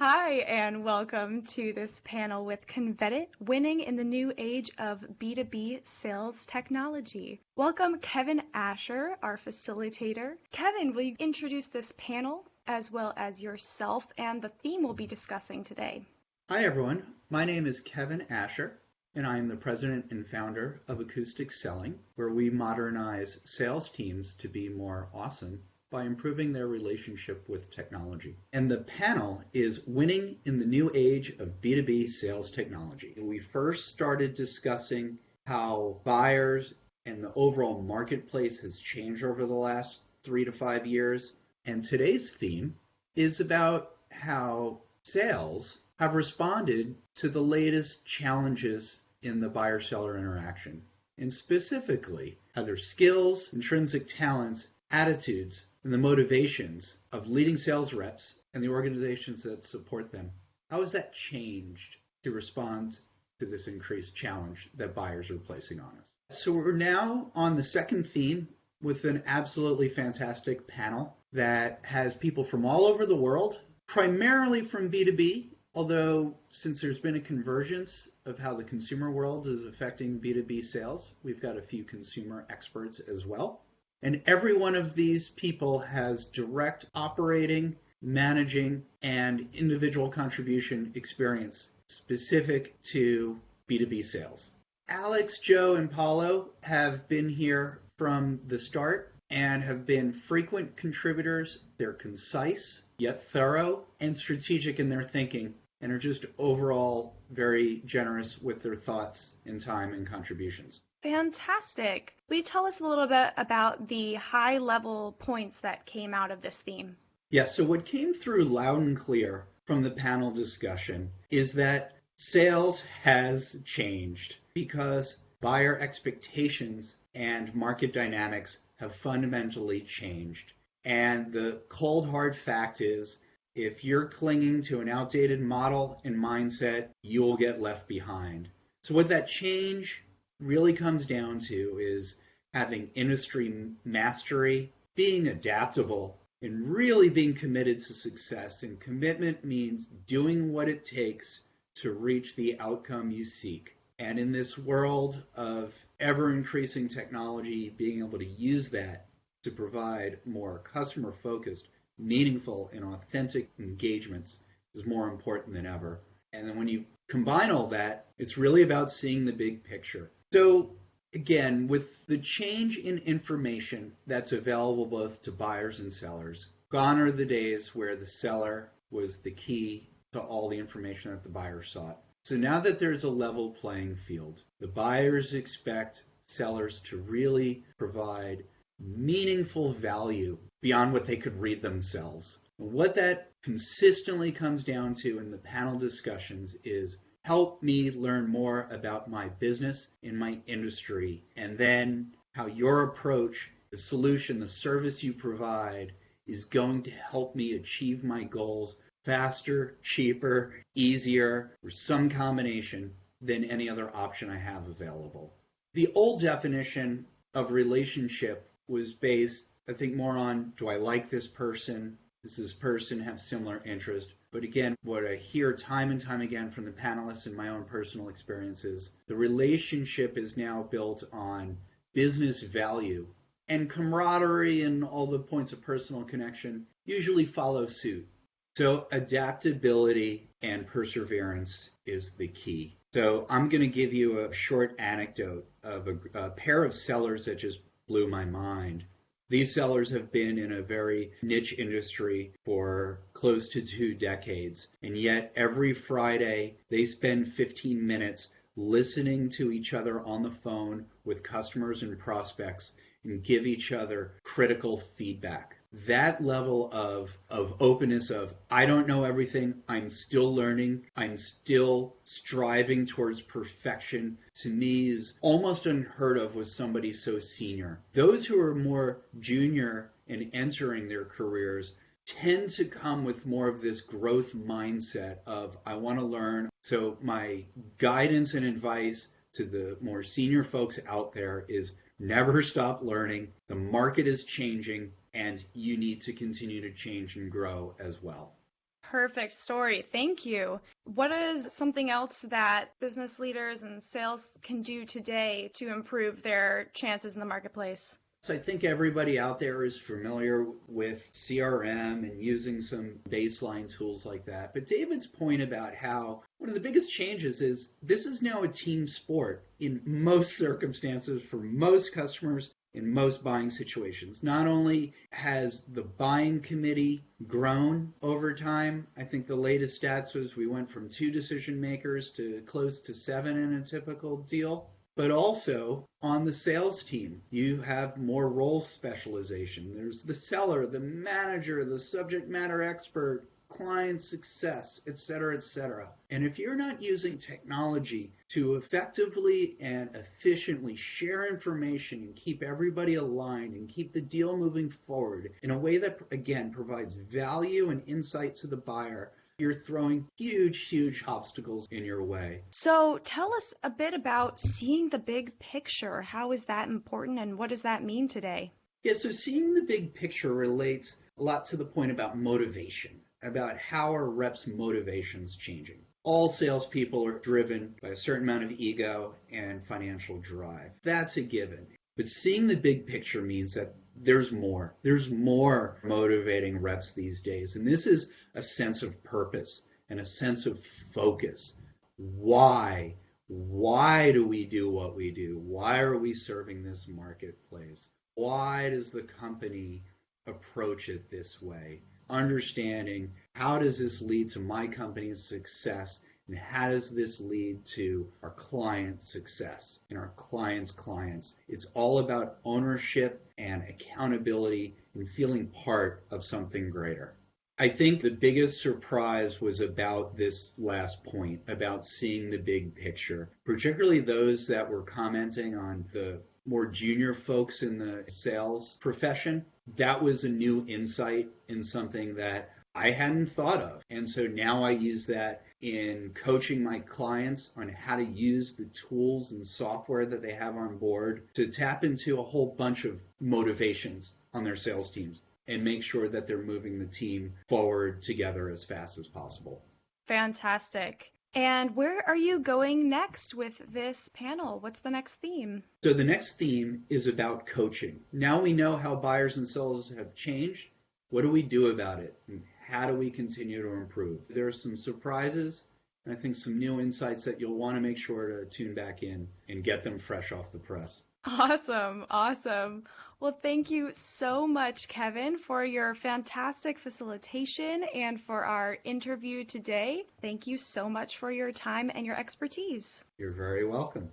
Hi, and welcome to this panel with Convedit, Winning in the New Age of B2B Sales Technology. Welcome, Kevin Asher, our facilitator. Kevin, will you introduce this panel as well as yourself and the theme we'll be discussing today? Hi, everyone. My name is Kevin Asher, and I am the president and founder of AcousticSelling, where we modernize sales teams to be more awesome by improving their relationship with technology. And the panel is Winning in the New Age of B2B Sales Technology. We first started discussing how buyers and the overall marketplace has changed over the last 3 to 5 years. And today's theme is about how sales have responded to the latest challenges in the buyer-seller interaction, and specifically how their skills, intrinsic talents, attitudes, and the motivations of leading sales reps and the organizations that support them. How has that changed to respond to this increased challenge that buyers are placing on us? So we're now on the second theme with an absolutely fantastic panel that has people from all over the world, primarily from B2B, although since there's been a convergence of how the consumer world is affecting B2B sales, we've got a few consumer experts as well. And every one of these people has direct operating, managing, and individual contribution experience specific to B2B sales. Alex, Joe, and Paulo have been here from the start and have been frequent contributors. They're concise, yet thorough, and strategic in their thinking, and are just overall very generous with their thoughts and time and contributions. Fantastic. Will you tell us a little bit about the high-level points that came out of this theme? Yeah, so what came through loud and clear from the panel discussion is that sales has changed because buyer expectations and market dynamics have fundamentally changed. And the cold hard fact is, if you're clinging to an outdated model and mindset, you will get left behind. So what that change really comes down to is having industry mastery, being adaptable, and really being committed to success. And commitment means doing what it takes to reach the outcome you seek. And in this world of ever-increasing technology, being able to use that to provide more customer-focused, meaningful, and authentic engagements is more important than ever. And then when you combine all that, it's really about seeing the big picture. So again, with the change in information that's available both to buyers and sellers, gone are the days where the seller was the key to all the information that the buyer sought. So now that there's a level playing field, the buyers expect sellers to really provide meaningful value beyond what they could read themselves. And what that consistently comes down to in the panel discussions is help me learn more about my business and my industry, and then how your approach, the solution, the service you provide is going to help me achieve my goals faster, cheaper, easier, or some combination than any other option I have available. The old definition of relationship was based, I think, more on, do I like this person? Does this person have similar interest? But again, what I hear time and time again from the panelists and my own personal experiences, the relationship is now built on business value, and camaraderie and all the points of personal connection usually follow suit. So adaptability and perseverance is the key. So I'm going to give you a short anecdote of a pair of sellers that just blew my mind. These sellers have been in a very niche industry for close to 2 decades, and yet every Friday they spend 15 minutes listening to each other on the phone with customers and prospects and give each other critical feedback. That level of openness of, I don't know everything, I'm still learning, I'm still striving towards perfection, to me is almost unheard of with somebody so senior. Those who are more junior and entering their careers tend to come with more of this growth mindset of, I want to learn. So my guidance and advice to the more senior folks out there is never stop learning. The market is changing, and you need to continue to change and grow as well. Perfect story. Thank you. What is something else that business leaders and sales can do today to improve their chances in the marketplace? So I think everybody out there is familiar with CRM and using some baseline tools like that. But David's point about how one of the biggest changes is this is now a team sport in most circumstances for most customers in most buying situations. Not only has the buying committee grown over time, I think the latest stats was we went from 2 decision makers to close to 7 in a typical deal. But also on the sales team, you have more role specialization. There's the seller, the manager, the subject matter expert, client success, et cetera, et cetera. And if you're not using technology to effectively and efficiently share information and keep everybody aligned and keep the deal moving forward in a way that, again, provides value and insight to the buyer, you're throwing huge, huge obstacles in your way. So tell us a bit about seeing the big picture. How is that important and what does that mean today? Yeah, so seeing the big picture relates a lot to the point about motivation, about how our reps' motivation's changing. All salespeople are driven by a certain amount of ego and financial drive. That's a given. But seeing the big picture means that there's more. There's more motivating reps these days. And this is a sense of purpose and a sense of focus. Why? Why do we do what we do? Why are we serving this marketplace? Why does the company approach it this way? Understanding how does this lead to my company's success and how does this lead to our client's success and our client's clients? It's all about ownership and accountability and feeling part of something greater. I think the biggest surprise was about this last point, about seeing the big picture, particularly those that were commenting on the more junior folks in the sales profession. That was a new insight in something that I hadn't thought of. And so now I use that in coaching my clients on how to use the tools and software that they have on board to tap into a whole bunch of motivations on their sales teams and make sure that they're moving the team forward together as fast as possible. Fantastic. And where are you going next with this panel? What's the next theme? So the next theme is about coaching. Now we know how buyers and sellers have changed. What do we do about it? And how do we continue to improve? There are some surprises, and I think some new insights that you'll want to make sure to tune back in and get them fresh off the press. Awesome. Awesome. Well, thank you so much, Kevin, for your fantastic facilitation and for our interview today. Thank you so much for your time and your expertise. You're very welcome.